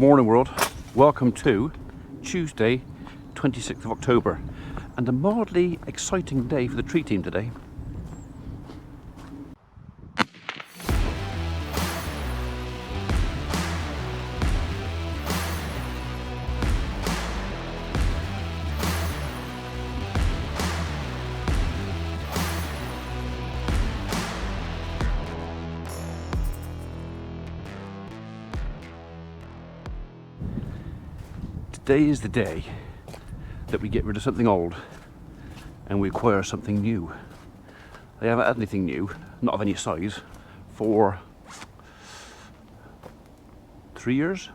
Morning world, welcome to Tuesday 26th of October and a mildly exciting day for the tree team today. Today is the day that we get rid of something old and we acquire something new. I haven't had anything new, not of any size, for 3 years.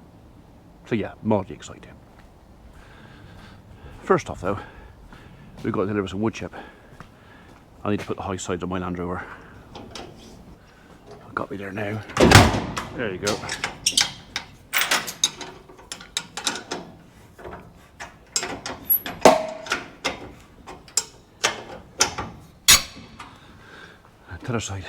So yeah, mildly exciting. First off though, we've got to deliver some wood chip. I need to put the high sides on my Land Rover. I've got me there now. There you go. To the other side.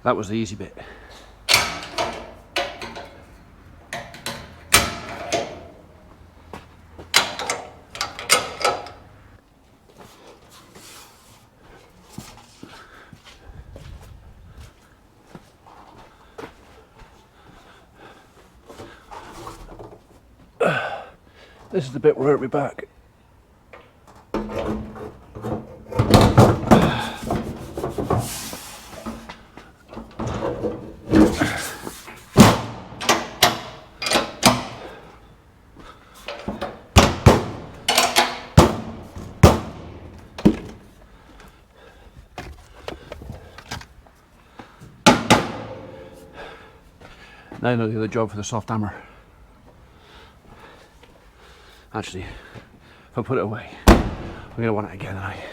That was the easy bit. This is the bit where it hurt me back. Now I know the other job for the soft hammer. Actually, if I put it away, I'm going to want it again, aren't I?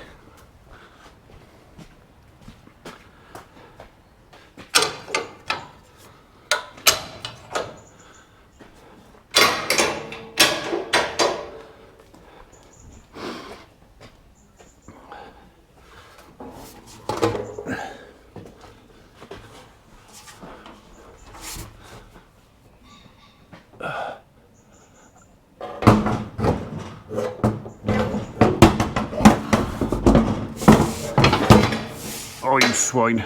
Oh, you swine.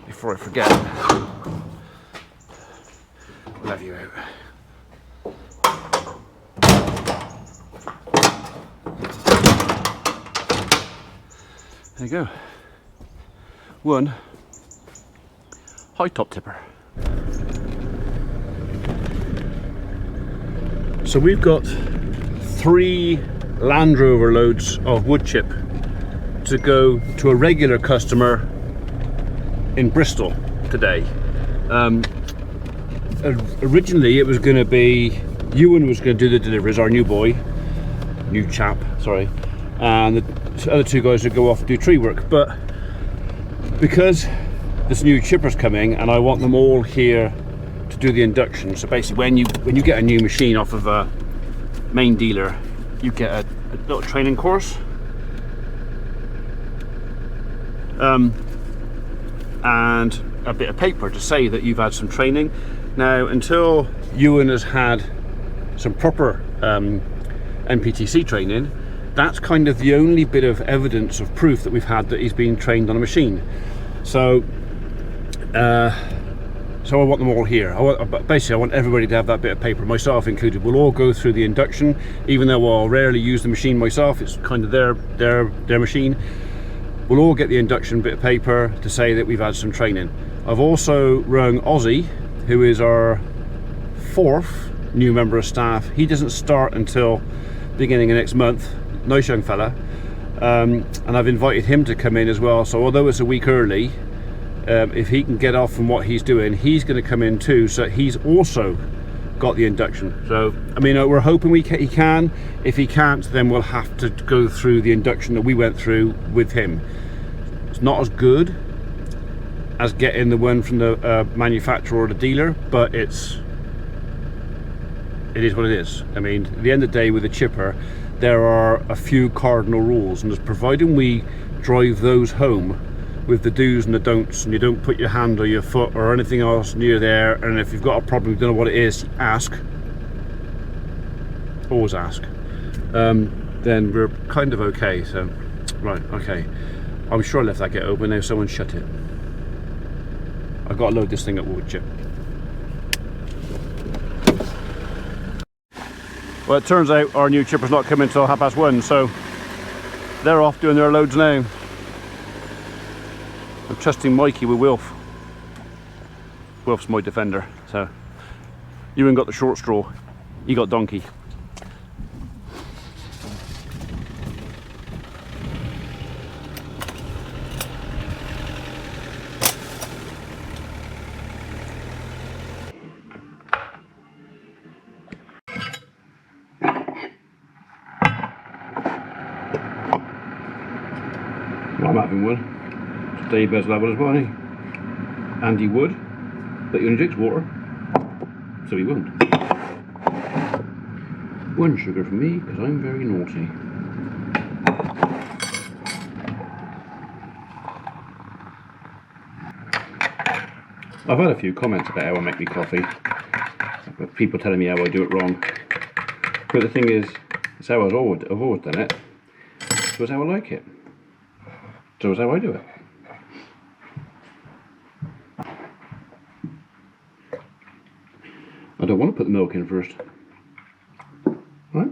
Before I forget, we'll have you out. There you go. One high top tipper. So we've got 3 Land Rover loads of wood chip to go to a regular customer in Bristol today. Originally it was going to be Ewan was going to do the deliveries, our new chap, sorry, and the other 2 guys would go off and do tree work, but because this new chipper's coming and I want them all here to do the induction, so basically when you get a new machine off of a main dealer, you get a little training course, and a bit of paper to say that you've had some training. Now, until Ewan has had some proper NPTC training, that's kind of the only bit of evidence of proof that we've had that he's been trained on a machine. So so I want them all here. Basically I want everybody to have that bit of paper, myself included. We'll all go through the induction, even though I'll rarely use the machine myself. It's kind of their machine. We'll all get the induction bit of paper to say that we've had some training. I've also rung Ozzy, who is our 4th new member of staff. He doesn't start until beginning of next month. Nice young fella. And I've invited him to come in as well. So although it's a week early, if he can get off from what he's doing, he's going to come in too. So he's also got the induction. So I mean, we're hoping he can. If he can't, then we'll have to go through the induction that we went through with him. It's not as good as getting the one from the manufacturer or the dealer, but it is what it is. I mean, at the end of the day, with a chipper, there are a few cardinal rules, and as providing we drive those home with the do's and the don'ts, and you don't put your hand or your foot or anything else near there, and if you've got a problem, you don't know what it is, ask. Always ask. Then we're kind of okay. So, right, okay. I'm sure I left that gate open. Now someone shut it. I've got to load this thing up with wood chip. Well, it turns out our new chipper's not coming until 1:30, so they're off doing their loads now. I'm trusting Mikey with Wilf. Wilf's my defender, so Ewan got the short straw, he got donkey. I'm having one. Stay best level as well, eh? And he would, but he only drinks water, so he won't. One sugar for me, because I'm very naughty. I've had a few comments about how I make me coffee, but people telling me how I do it wrong. But the thing is, it's how I've always done it, so it's how I like it. So it's how I do it. I don't want to put the milk in first. Right?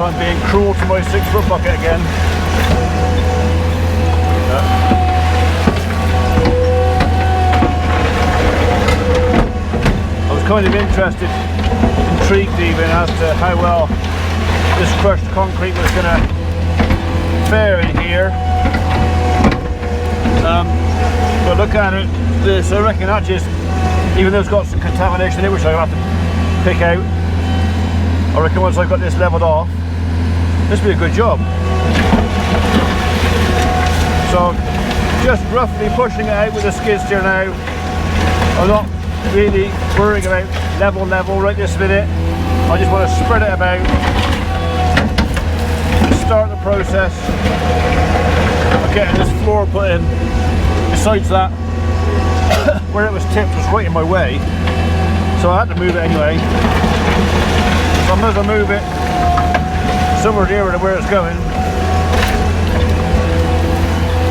I'm being cruel to my 6-foot bucket again. I was kind of interested, intrigued even, as to how well this crushed concrete was going to fare in here. But look at it, this, I reckon that just, even though it's got some contamination in it, which I'm going to have to pick out, I reckon once I've got this levelled off, this will be a good job. So just roughly pushing it out with the skid steer now. I'm not really worrying about level right this minute. I just want to spread it about, start the process of getting this floor put in. Besides that, where it was tipped was right in my way, so I had to move it anyway. So I might as well move it somewhere nearer to where it's going,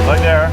like there.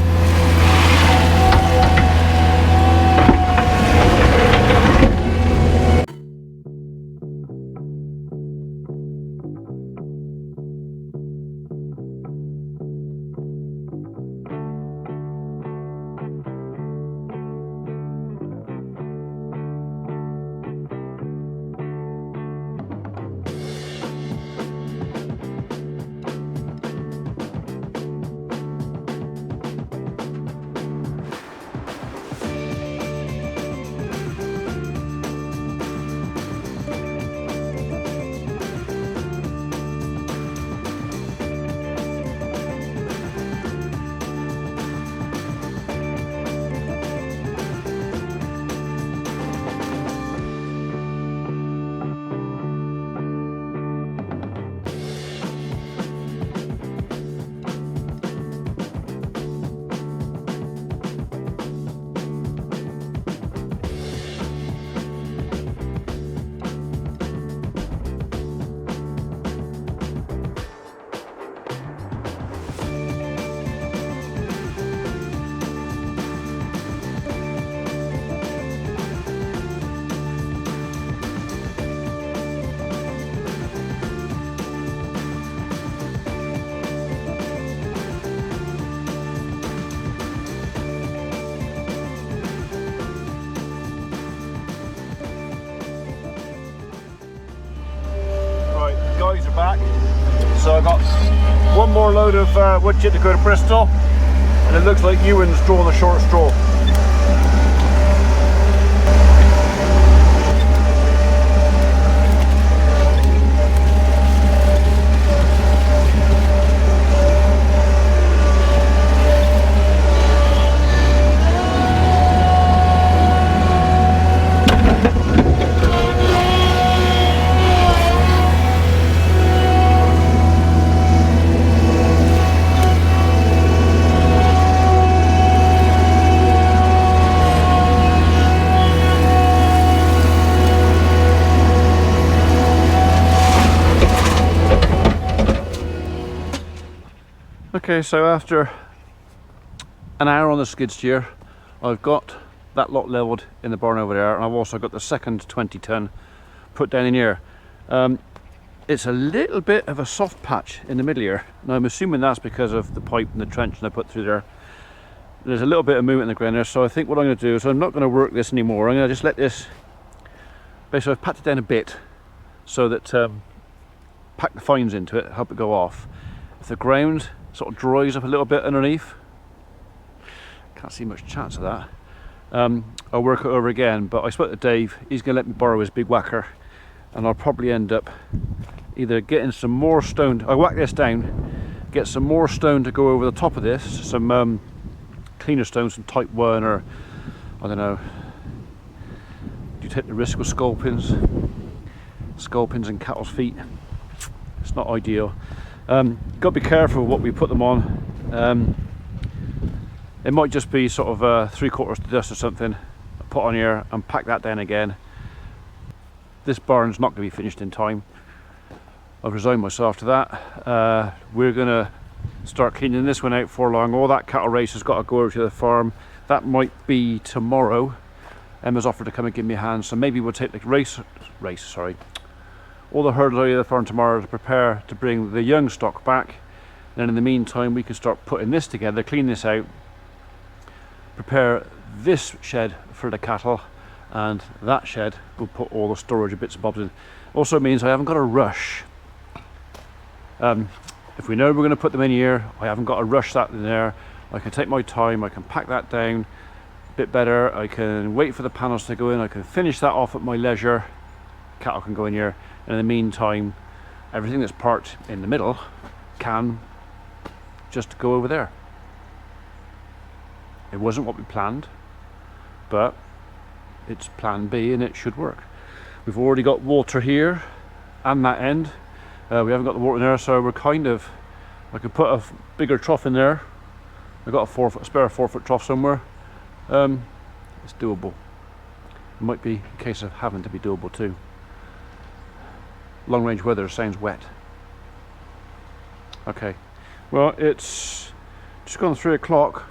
back. So I got one more load of wood chip to go to Bristol, and it looks like Ewan's drawn the short straw. Okay, so after an hour on the skid steer, I've got that lot levelled in the barn over there, and I've also got the second 20 ton put down in here. It's a little bit of a soft patch in the middle here. Now I'm assuming that's because of the pipe and the trench I put through there. There's a little bit of movement in the ground there, so I think what I'm going to do is I'm not going to work this anymore. I'm going to just let this, basically I've packed it down a bit so that pack the fines into it, help it go off. If the ground sort of dries up a little bit underneath, can't see much chance of that, I'll work it over again. But I spoke to Dave, he's going to let me borrow his big whacker, and I'll probably end up either getting some more stone. I whack this down, get some more stone to go over the top of this, some cleaner stone, some type 1, or I don't know, do you take the risk with skull pins and cattle's feet? It's not ideal. Got to be careful what we put them on. It might just be sort of 3/4 to dust or something, put on here and pack that down again. This barn's not going to be finished in time. I've resigned myself to that. We're going to start cleaning this one out for long. All that cattle race has got to go over to the farm. That might be tomorrow. Emma's offered to come and give me a hand, so maybe we'll take the all the herders out of the farm tomorrow to prepare to bring the young stock back. And then in the meantime we can start putting this together, clean this out, prepare this shed for the cattle, and that shed we'll put all the storage of bits and bobs in. Also means I haven't got to rush. If we know we're going to put them in here, I haven't got to rush that in there. I can take my time, I can pack that down a bit better, I can wait for the panels to go in, I can finish that off at my leisure, cattle can go in here, and in the meantime everything that's parked in the middle can just go over there. It wasn't what we planned, but it's plan B and it should work. We've already got water here and that end. We haven't got the water in there, so we're kind of, I could put a bigger trough in there. I've got a spare 4-foot trough somewhere. It's doable. It might be a case of having to be doable too. Long range weather sounds wet. Okay, well, it's just gone 3 o'clock.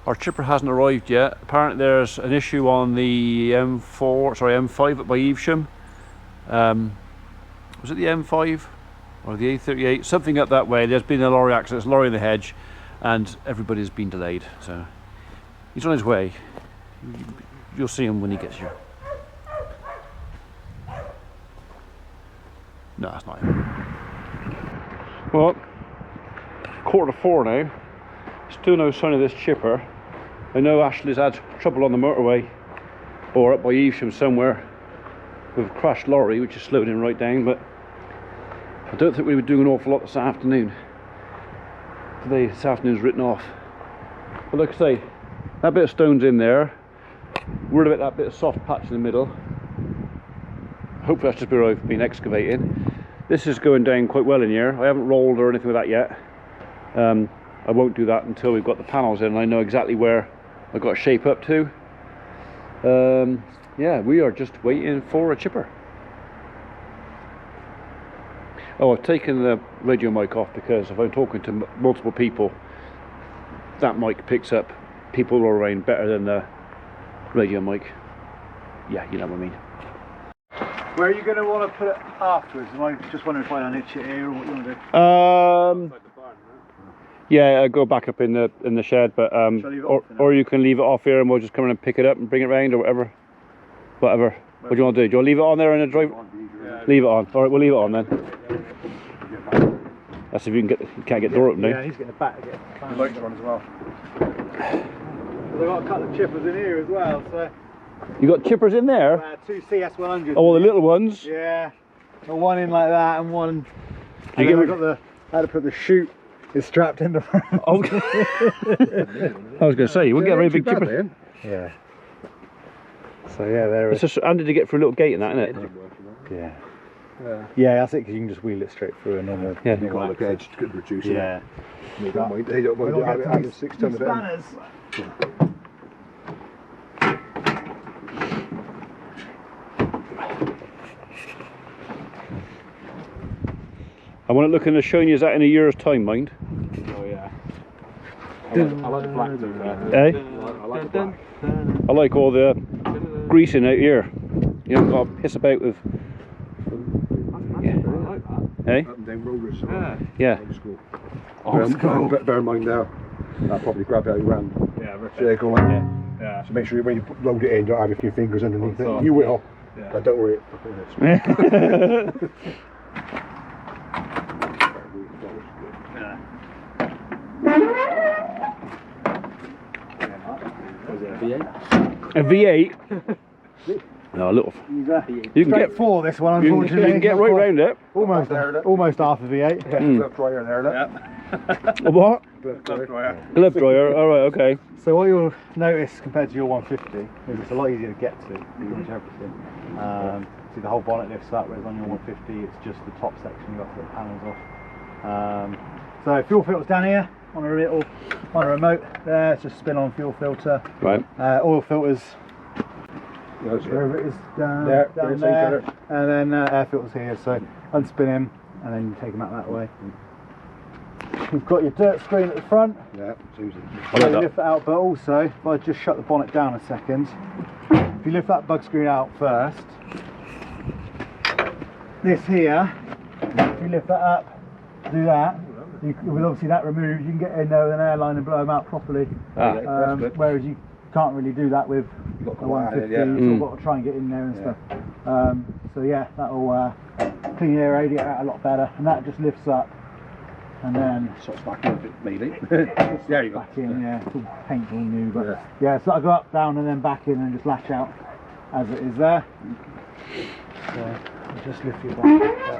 Our chipper hasn't arrived yet. Apparently there's an issue on the M5 up by Evesham. Was it the M5 or the A38? Something up that way. There's been a lorry accident, lorry in the hedge, and everybody's been delayed. So he's on his way. You'll see him when he gets here. No, that's not him. Well, 3:45 now. Still no sign of this chipper. I know Ashley's had trouble on the motorway or up by Evesham somewhere with a crashed lorry which has slowed him right down, but I don't think we were doing an awful lot this afternoon. This afternoon's written off. But like I say, that bit of stone's in there. Worried about that bit of soft patch in the middle. Hopefully that's just where I've been excavating. This is going down quite well in here. I haven't rolled or anything with that yet. I won't do that until we've got the panels in and I know exactly where I've got to shape up to. Yeah, we are just waiting for a chipper. Oh, I've taken the radio mic off because if I'm talking to multiple people, that mic picks up people all around better than the radio mic. Yeah, you know what I mean. Where are you going to want to put it afterwards? I just wondering if I itch it here or what you want to do. Yeah, go back up in the shed, but or you can leave it off here and we'll just come in and pick it up and bring it round or whatever. What do you want to do? Do you want to leave it on there in the drive? Yeah. Leave it on. All right, we'll leave it on then. That's if you can't get the door open now. Yeah, he's getting the back to get The lights are on as well. They've got a couple of chippers in here as well, so. You got chippers in there? 2 CS100s. Oh, the little ones? Yeah. Got one in like that and one. You And then I had to put the chute. It's strapped in the front. Oh. I was going to say, you won't get a very big chipper. Yeah. So yeah, there It's just handy to get through a little gate in that, isn't it? Yeah. Yeah, that's it, because you can just wheel it straight through a normal. Yeah. You've got the edge to reduce it. Yeah. They don't mind having 6 tons of spanners. I want to look into showing you that in a year's time, mind. Oh yeah. I like the black too there. Eh? I like the black. I like all the greasing out here. You haven't got to piss about with. Yeah. Eh? Up and down rollers. So Yeah. Old school. Bear in mind now, that'll probably grab out your hand. Yeah, So they're going. Yeah. So make sure when you load it in, don't have a few fingers underneath it. on. You will. Yeah. But don't worry. A V8. No, a little. You can get 4 this one, You unfortunately. can get right round it. Almost half a V8. Glove dryer there, look. A what? Glove dryer. Glove dryer. All right. Okay. So what you'll notice compared to your 150 is it's a lot easier to get to pretty much everything. See, the whole bonnet lifts up, whereas on your 150 it's just the top section you've got to put the panels off. So fuel filter's down here on a remote there. It's just spin on fuel filter. Right. Oil filters. Wherever it is down there, and then air filters here. So unspin him, and then you take him out that way. You've got your dirt screen at the front. Yeah, it's easy. I like that. Lift that out, but also if I just shut the bonnet down a second, if you lift that bug screen out first, this here, if you lift that up, do that. With obviously that removed, you can get in there with an airline and blow them out properly. Whereas you can't really do that with a 150. You've got to try and get in there and stuff. So yeah, that'll clean your radiator out a lot better, and that just lifts up. And then So it's back in a bit, maybe. There you go. back in, yeah, it's all paint all new, but yeah, so I go up, down, and then back in, and just latch out as it is there. So you just lift your back up.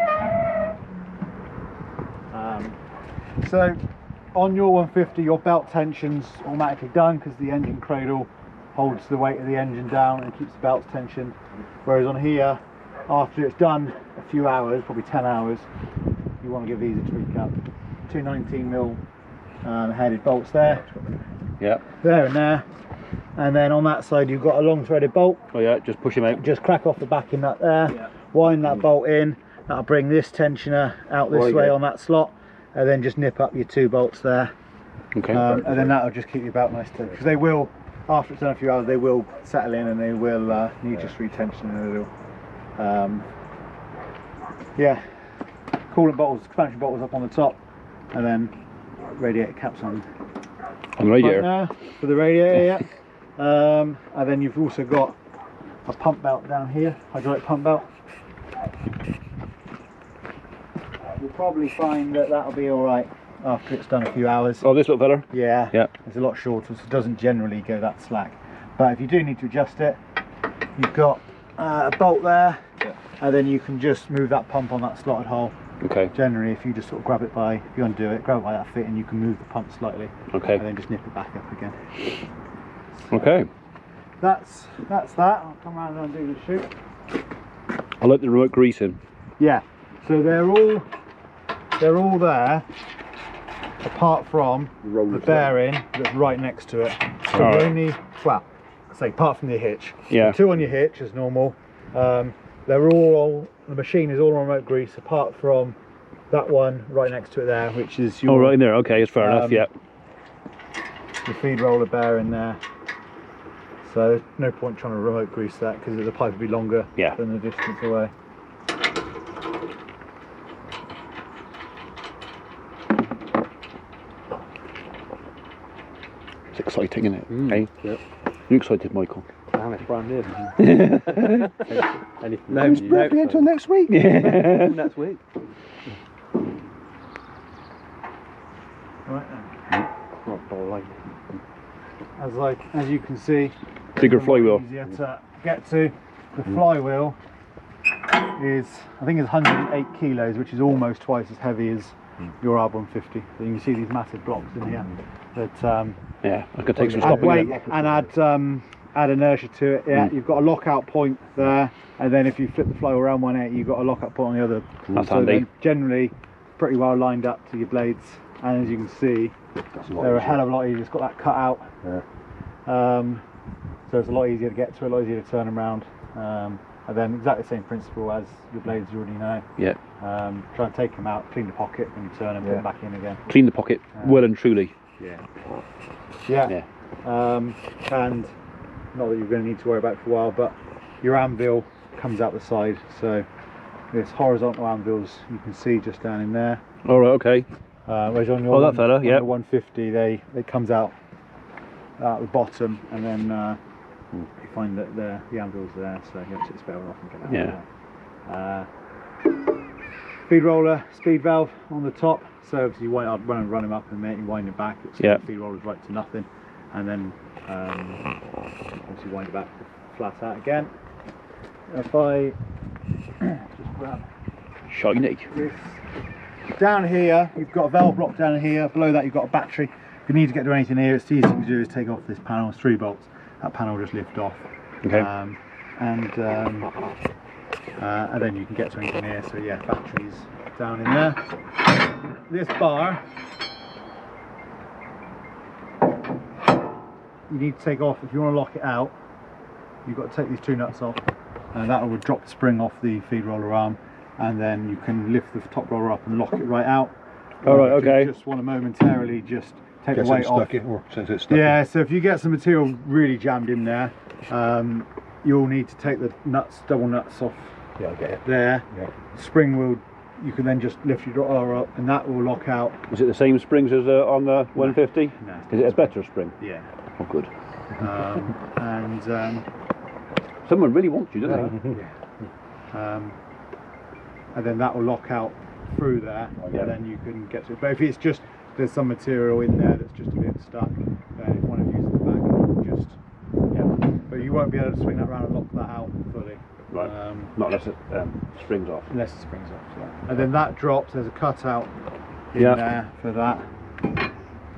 So on your 150, your belt tension's automatically done because the engine cradle holds the weight of the engine down and keeps the belts tensioned. Whereas on here, after it's done a few hours, probably 10 hours, you want to give these a tweak up. 2 19mm headed bolts there. Yeah. There and there. And then on that side you've got a long threaded bolt. Oh yeah. Just push him out. Just crack off the backing nut there. Wind that bolt in. That'll bring this tensioner out this way on that slot. And then just nip up your 2 bolts there. Okay. And then that'll just keep your belt nice tight. Because they will, after it's done a few hours, they will settle in and they will need just retensioning a little. Yeah. Coolant bottles, expansion bottles up on the top, and then radiator caps on On the radiator. right now for the radiator, yeah. And then you've also got a pump belt down here, hydraulic pump belt. You'll probably find that that'll be all right after it's done a few hours. Oh, this little fella. Yeah. Yeah. It's a lot shorter, so it doesn't generally go that slack. But if you do need to adjust it, you've got a bolt there, and then you can just move that pump on that slotted hole. Okay. Generally, if you just sort of grab it by, if you undo it, grab it by that fit, and you can move the pump slightly. Okay. And then just nip it back up again. Okay. That's that. I'll come around and undo the chute. I like the remote greasing. Yeah. So they're all there, apart from the bearing that's right next to it. So the only, well, say apart from the hitch. Yeah. The 2 on your hitch is normal. They're all, the machine is all on remote grease apart from that one right next to it there, which is your, Oh, right in there. Okay, it's fair enough. Yeah. the feed roller bearing there. So there's no point trying to remote grease that because the pipe would be longer than the distance away. It's exciting, isn't it? Hey? Yep. You excited, Michael? Damn, it's brand new. Until next week. Next week. Right then. As you can see, Bigger it's a lot flywheel. easier to get to. The flywheel is, I think, it's 108 kilos, which is almost twice as heavy as your R150. So you can see these massive blocks in here. But Yeah, I could take some add stopping. weight Then. and add inertia to it. Yeah, you've got a lockout point there, and then if you flip the flywheel around 180, you've got a lockout point on the other. That's so handy. then generally pretty well lined up to your blades, and as you can see, they're a hell of a lot easier. It's got that cut out. Yeah. So it's a lot easier to get to, a lot easier to turn them around. And then exactly the same principle as your blades you already know. Yeah. Try and take them out, clean the pocket, and turn them, put them back in again. Clean the pocket, well and truly. Yeah. Yeah. And not that you're going to need to worry about it for a while, but your anvil comes out the side. So this horizontal anvils you can see just down in there. All right. Okay. Whereas on your that fella, on yeah. the 150, it comes out the bottom, and then you find that the anvil's there, so you have to spare off and get out. Yeah. Feed roller, speed valve on the top. So if you run him up and you wind it back, it's the feed roller's right to nothing, and then obviously wind it back to flat out again. If I just grab Shiny. this. Down here, you've got a valve block down here. Below that, you've got a battery. If you need to get to anything here, it's the easiest thing to do is take off this panel. It's 3 bolts. That panel will just lift off. Okay. And then you can get to anything here. So yeah, batteries down in there. This bar, you need to take off. If you want to lock it out, you've got to take these 2 nuts off, and that will drop the spring off the feed roller arm. And then you can lift the top roller up and lock it right out. All right, If okay. you just want to momentarily just take the Gets weight it off. stuck in, or since it's stuck Yeah, so if you get some material really jammed in there, you'll need to take the double nuts off in. Yeah, I get it. there. Yeah. Spring will, you can then just lift your roller up, and that will lock out. Is it the same springs as on the 150? No. Is it a better spring? Yeah. Oh, good. And Someone really wants you, doesn't they? and then that will lock out through there, Yeah. and then you can get to it. But if it's just, there's some material in there that's just a bit stuck, then if one of you's at the back, just, but you won't be able to swing that round and lock that out fully. Right. Not unless it springs off. Unless it springs off. So. And then that drops, there's a cutout in Yeah. there for that,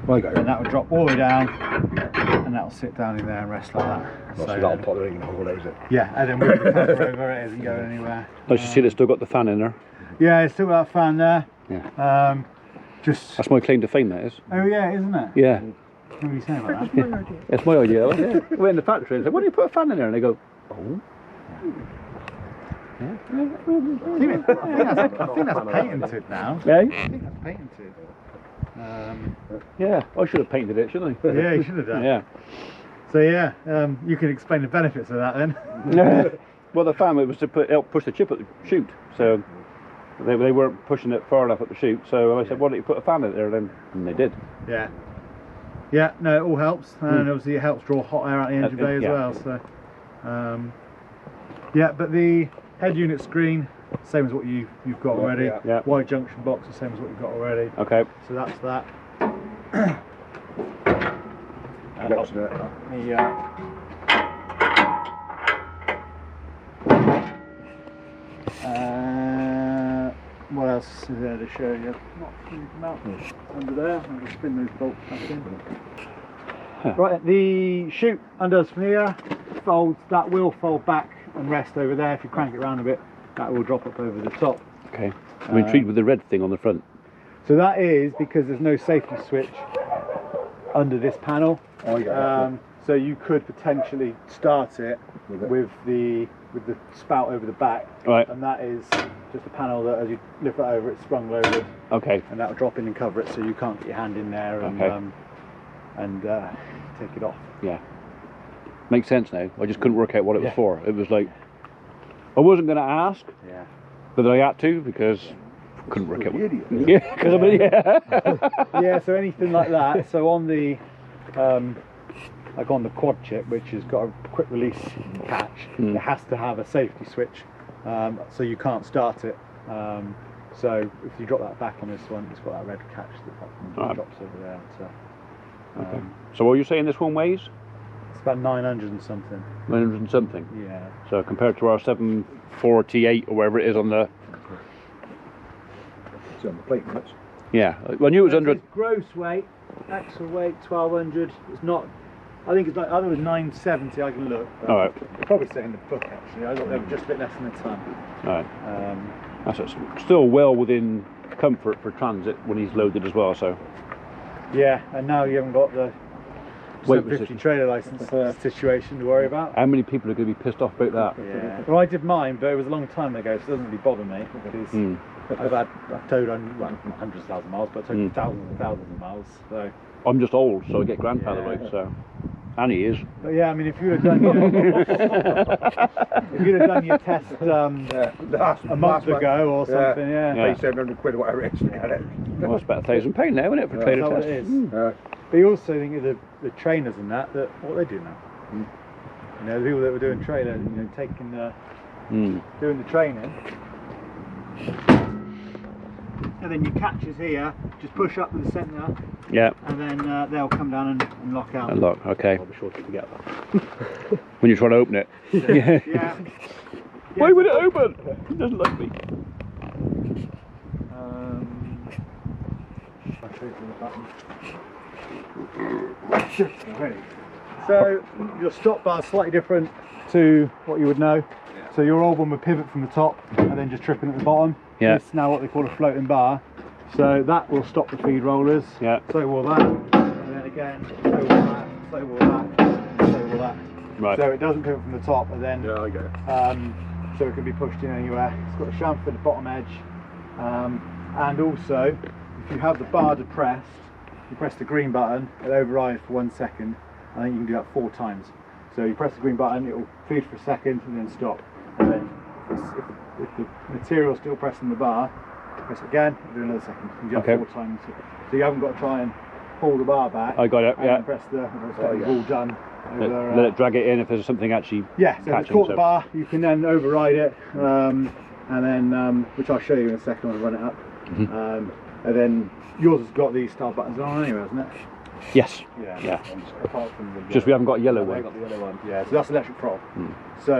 I got and it. that will drop all the way down, and that will sit down in there and rest like that. So that'll pop the ring in the hole, is it? yeah, and then move the cover over, it isn't going anywhere. Nice to see they've still got the fan in there. Yeah, it's still got that fan there. Yeah. Just. That's my claim to fame, that is. Oh yeah, isn't it? Yeah. What are you saying about that? It's my idea. Yeah. We're in the factory and say, why do you put a fan in there? And they go, oh. I think that's patented now. Yeah? I think that's patented. Yeah, I should have painted it, shouldn't I? Yeah, you should have done. Yeah. So yeah, you can explain the benefits of that then. Well, the fan, it was to help push the chip at the chute, so they weren't pushing it far enough at the chute, so I said, why don't you put a fan in there then? And they did. Yeah. Yeah, no, it all helps, and obviously it helps draw hot air out the engine bay as well. So, yeah, but the head unit screen, same as what you've got already. Yeah. Wide junction box, the same as what you've got already. Okay. So that's that. Next to it. What else is there to show you? Not a huge amount under there. I'll just spin those bolts back in. Right, the chute under from here folds. That will fold back and rest over there. If you crank it around a bit, that will drop up over the top. Okay. I'm intrigued with the red thing on the front. So that is because there's no safety switch under this panel. Oh, yeah. So you could potentially start it with the spout over the back, Right. and that is just a panel that as you lift that over, it's sprung loaded, Okay. and that will drop in and cover it, so you can't get your hand in there and take it off. Yeah. Makes sense now. I just couldn't work out what it was Yeah. for. It was like, I wasn't going to ask, Yeah. but I had to because I couldn't work out what Idiot. Yeah, because I mean, yeah. Yeah. So anything like that. So on the like on the quad chip, which has got a quick release catch, it has to have a safety switch, so you can't start it So if you drop that back on this one, it's got that red catch that drops over there. So, okay. So what are you saying this one weighs? it's about 900 and something. 900 and something. Yeah. So compared to our 748 or whatever it is on the. It's on the plate much. Yeah. Well, I knew it was under. Gross weight, actual weight 1200. It's not. I think it's like, I think it was 970. I can look. All right. I'll probably say in the book actually. I thought they were just a bit less than a ton. All right. That's still well within comfort for transit when he's loaded as well. So. Yeah, and now you haven't got the Weight 50 trailer license situation to worry about. How many people are going to be pissed off about that? Yeah. Well, I did mine, but it was a long time ago, so it doesn't really bother me because I've towed on hundreds of thousands of miles, but I've towed thousands and thousands of miles. So I'm just old, so I get grandfather weight. So, and he is. But yeah, I mean, if you'd have done your test a month ago or something, Pay 700 quid or whatever it is to get it. Well, it's about £1,000 now, isn't it, for a trailer that's test? what it is. But you also think of the trainers and that what they do now. You know, the people that were doing trailer, taking doing the training. And then your catches here, just push up to the centre. Yeah. And then they'll come down and lock out. And lock, okay. I'll be sure to forget that. When you're trying to open it. Yeah. Why would it open? He doesn't like me. I'll show you the button. So your stop bar is slightly different to what you would know. So your old one would pivot from the top and then just tripping at the bottom. Yeah. This is now what they call a floating bar. So that will stop the feed rollers. Yeah. So will that. And then again, so will that, so will that, so will that. Right. So it doesn't pivot from the top and then Yeah, I get it. so it can be pushed in anywhere. It's got a chamfer at the bottom edge. And also, if you have the bar depressed, you press the green button, it'll override for 1 second. I think you can do that 4 times. So you press the green button, it will feed for a second and then stop. And then if the material's still pressing the bar, press it again, do another second. You do that 4 times. So you haven't got to try and pull the bar back. I got it, and then press the all done. Over, let it drag it in if there's something actually yeah, so if it's catching. caught the bar, you can then override it, and then, which I'll show you in a second when I run it up. And then yours has got these style buttons on anyway, hasn't it? Yes. Yeah. Apart from the Just we haven't got a yellow I've one. got the yellow one. Yeah, so that's electric throttle. So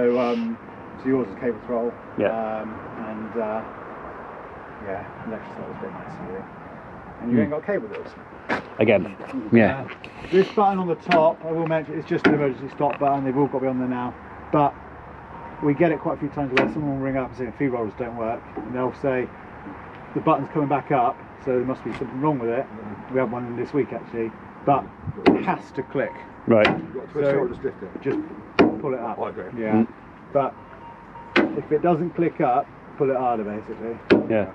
yours is cable throttle. Yeah. Electric throttle is very nice to you. And you ain't got cable wheels. Again. Yeah. This button on the top, I will mention, it's just an emergency stop button. They've all got to be on there now. But we get it quite a few times where someone will ring up and say feed rollers don't work, and they'll say the button's coming back up, so there must be something wrong with it. We have one this week actually, but it has to click. Right. You've got to twist it or just lift it. Just pull it up. I agree. Yeah. But if it doesn't click up, pull it harder basically. Yeah.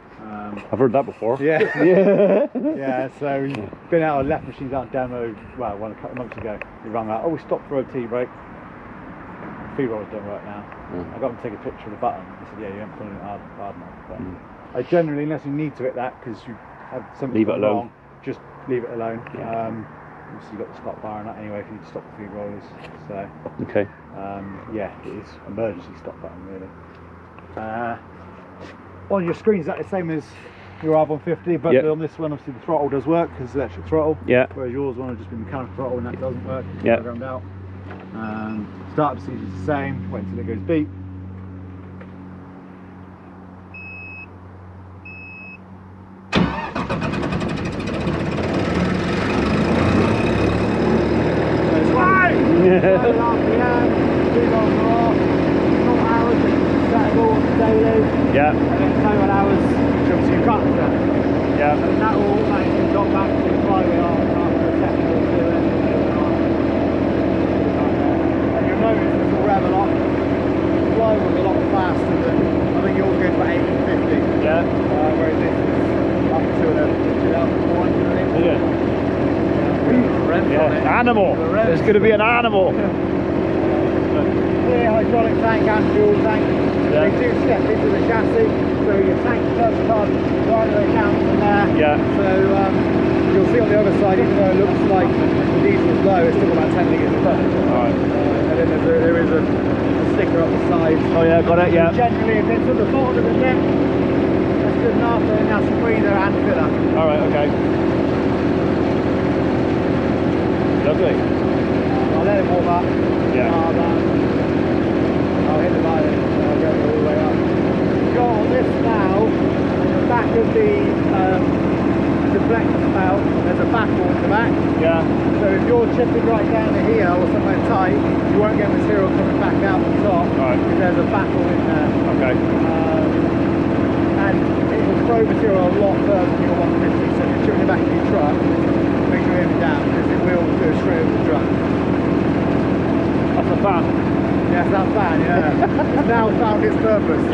I've heard that before. Yeah. Yeah. Yeah, so we've been out on left machines out demo, well, one a couple of months ago. We rang out, we stopped for OT break. Feed rollers don't work now. I got them to take a picture of the button. They said, yeah, you haven't pulling it hard enough. But I generally, unless you need to hit that because you have something Leave it alone. wrong, just leave it alone. Yeah. Obviously you've got the stop bar and that anyway if you need to stop the feed rollers. So, Okay. yeah, it is emergency stop button really. On your screen, is that the same as your R150? But on this one, obviously the throttle does work because it's electric throttle. Yeah. Whereas yours one will just be mechanical throttle and that doesn't work. Yeah. Programmed out. Start procedure is the same. Wait until it goes beep. Yeah. And then total hours, which obviously you can't do that. Yeah. And that will automatically drop back to the flywheel after a second or two. And you'll notice it's all rev a lot. The flywheel's a lot faster than, I think yours goes about 850. Yeah. Whereas this is up to 2,400. Yeah. Yeah. Animal. It's going to be an animal. Clear hydraulic tank and fuel tank. Yeah. They do step into the chassis, so your tank does come right at the counts in there. Yeah. So you'll see on the other side, even though it looks like the diesel's low, it's still about 10 litres of fun. Alright. And then there is a sticker up the side. Oh yeah, got it, yeah. So generally, if it's at the bottom of the neck, that's good enough, then that's a breather and filler. Alright, okay. Lovely. I'll let it warm up. Yeah. I'll hit the button and I'll go all the way up. Got on this now, in the back of the deflector spout, there's a baffle in the back. Yeah. So if you're chipping right down the heel or somewhere tight, you won't get material coming back out the top. Right. Because there's a baffle in there. Okay. And it will throw material a lot further than your 150. So if you're chipping the back of your truck, make sure you aim it down because it will go straight over the truck. That's a fan. Yes, that fan, yeah. It's now found its purpose.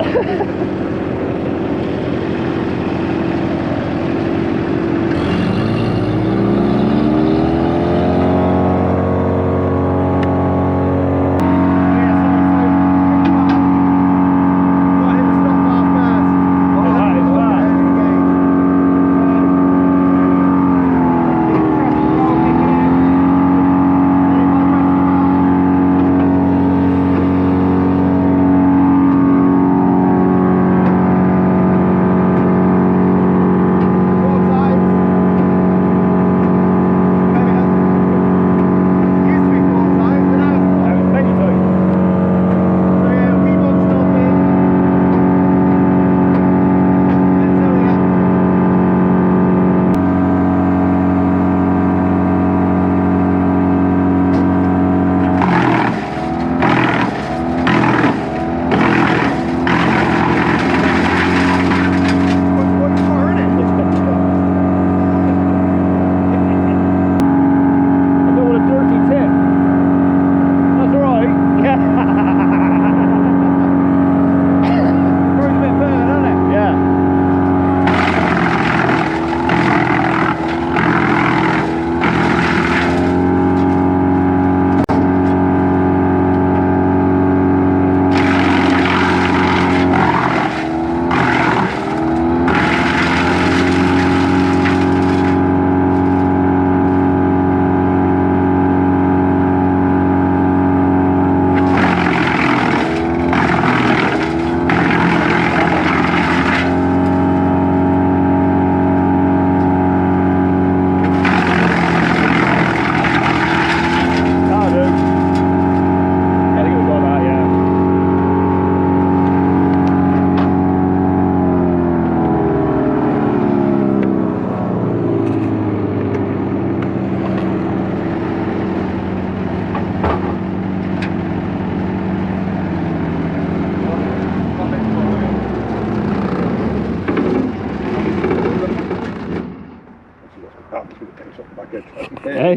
Hey?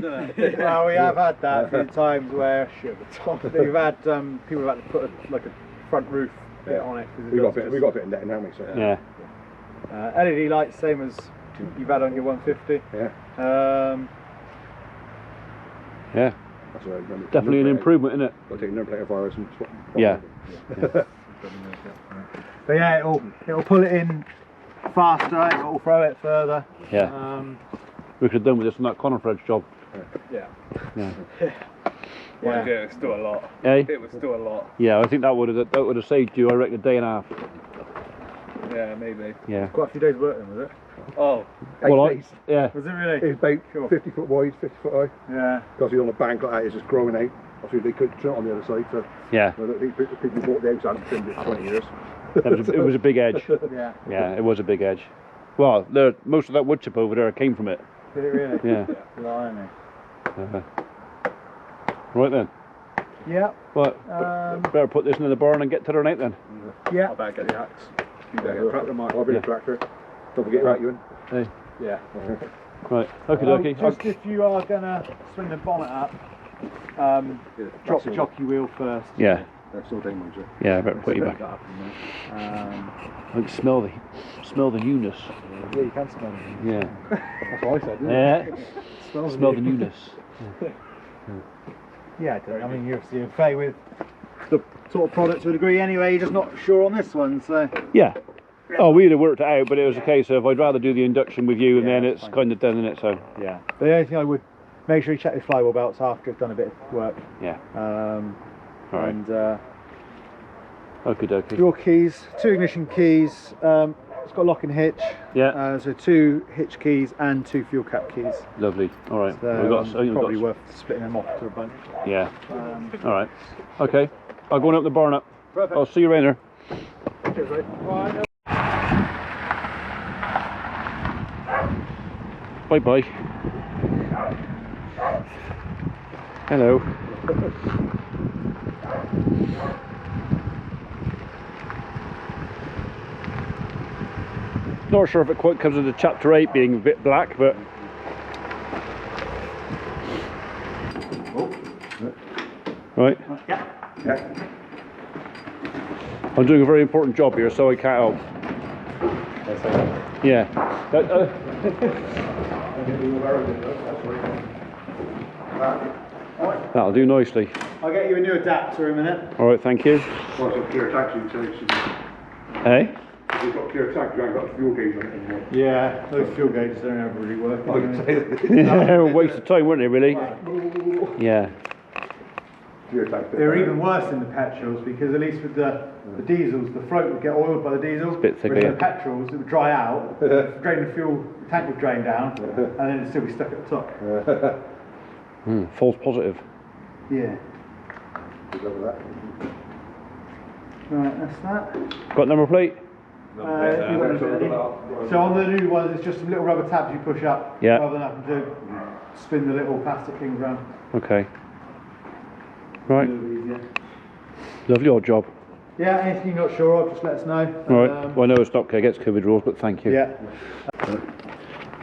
Well, we have had that a few times where we've had people have had to put a front roof bit on it. We got a bit in netting, haven't we? So. Yeah. LED lights, same as you've had on your 150. Yeah. Yeah. That's right, Definitely an improvement, isn't it? Got to take another plate of virus and swap. Yeah. But yeah, it'll pull it in faster, it'll throw it further. Yeah. We could have done with this on that Connor Fred's job. Yeah. Yeah. Yeah, it was still a lot. Eh? It was still a lot. Yeah, I think that would have saved you, I reckon, a day and a half. Yeah, maybe. Yeah. Quite a few days working, was it? Oh. Well, yeah. Was it really? It's about 50 foot wide, 50 foot high. Yeah. Because he's on a bank like that, it's just growing out. Obviously they couldn't turn it on the other side, so Yeah. I don't think people bought the house and trimmed it for 20 years. It was a big edge. Yeah. Yeah, it was a big edge. Well, most of that wood chip over there came from it. Did it really? Yeah. Blimey. Right then. Yeah. Well, better put this in the barn and get to the night then. Yeah. I better get the axe. You better get a tractor, Mark. I'll bring a tractor. Don't forget about you in. Hey. Yeah. Right. Okay, dokie. Just if you are gonna swing the bonnet up, drop the jockey wheel first. Yeah. That's all day, manager. Yeah, I better put you back. I can smell the newness. Yeah, you can smell it. Yeah. That's what I said, didn't Yeah. Smell the newness. Yeah, I mean, you're obviously okay with the sort of product to a degree anyway, you're just not sure on this one, so. Yeah. Oh, we'd have worked it out, but it was a case of I'd rather do the induction with you and then it's kind of done in it, so. Yeah. But the only thing I would make sure you check the flywheel belts after you've done a bit of work. Yeah. All right. And Okie dokie. your keys, 2 ignition keys. It's got lock and hitch. Yeah. So 2 hitch keys and 2 fuel cap keys. Lovely. All right. So We've got, I think we've probably got, worth splitting them off to a bunch. yeah. All right. Okay. I'll go on up the bar now. Perfect. I'll see you later. Cheers, mate. Bye bye. Hello. Not sure if it quite comes into chapter 8 being a bit black, but right. Yeah. I'm doing a very important job here, so I can't help. Yeah. That'll do nicely. I'll get you a new adapter in a minute. All right, thank you. Well, it's a clear taxi, so Hey? you've got clear taxi, you ain't got fuel gauge on it anymore. Yeah, those fuel gauges don't ever really work. I can anyway. say that. Yeah, waste of time, weren't they, really? Yeah. Clear taxi. They're even worse in the petrols because at least with the diesels, the float would get oiled by the diesels. Bit thicker, whereas in yeah. the petrols, it would dry out, drain the fuel, the tank would drain down, and then it'd still be stuck at the top. False positive. Yeah. Good luck with that. Right, that's that. Got number plate? You want a bit of it? So on the new ones, it's just some little rubber tabs you push up, Yeah. rather than having to spin the little plastic things around. Okay. Right. A little easier. Lovely odd job. Yeah, anything you're not sure of, just let us know. All right. Well, I know it's not against COVID rules, but thank you. Yeah.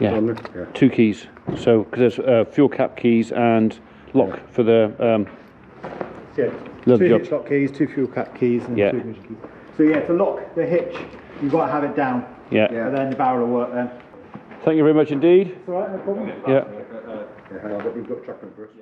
Yeah. Yeah. 2 keys. So, because there's fuel cap keys and lock for the. Yeah. Lovely 2 job. hitch lock keys, 2 fuel cap keys, and Yeah. 2 hitch keys. So yeah, to lock the hitch, you've got to have it down, Yeah. and then the barrel will work then. Thank you very much indeed. It's alright, no problem. Yeah. Yeah, hang on, we've got chocolate first.